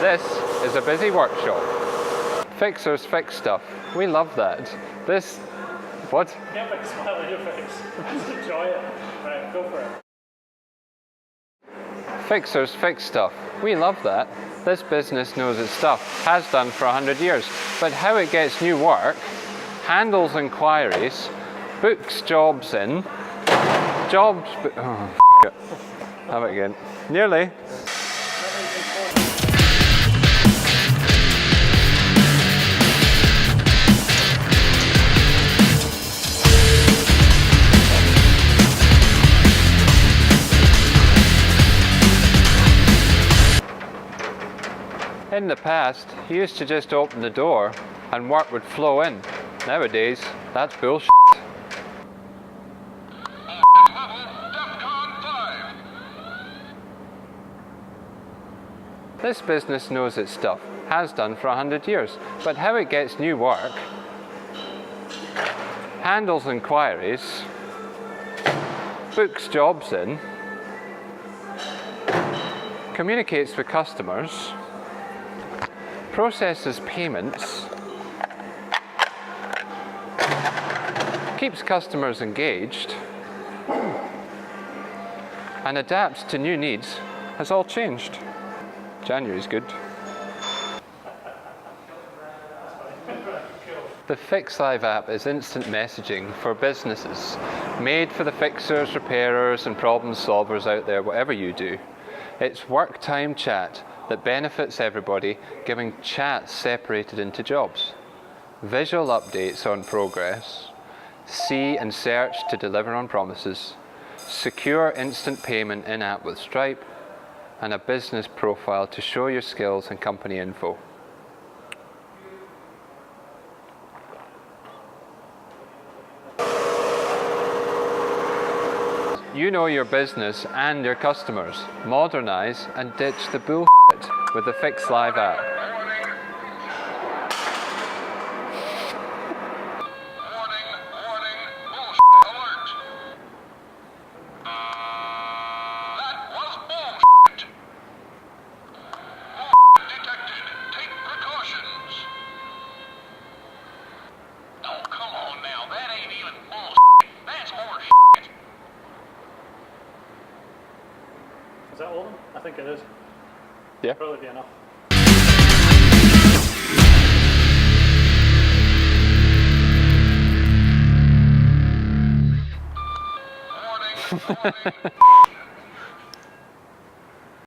This is a busy workshop. Fixers fix stuff. We love that. This... What? Yeah, big smile on your face. Just enjoy it. Right, go for it. Fixers fix stuff. We love that. This business knows its stuff, has done for 100 years. But how it gets new work, handles inquiries, books jobs in, oh, f*** it. Have it again. Nearly. In the past, you used to just open the door and work would flow in. Nowadays, that's bullshit. This business knows its stuff, has done for 100 years, but how it gets new work, handles inquiries, books jobs in, communicates with customers, processes payments, keeps customers engaged, and adapts to new needs has all changed. January's good. The Fix.Live app is instant messaging for businesses, made for the fixers, repairers, and problem solvers out there, whatever you do. It's work time chat that benefits everybody, giving chats separated into jobs. Visual updates on progress, see and search to deliver on promises, secure instant payment in-app with Stripe, and a business profile to show your skills and company info. You know your business and your customers. Modernize and ditch the bullshit with the Fix.Live app. Is that all of them? I think it is. Yeah. Probably be enough. Warning, warning.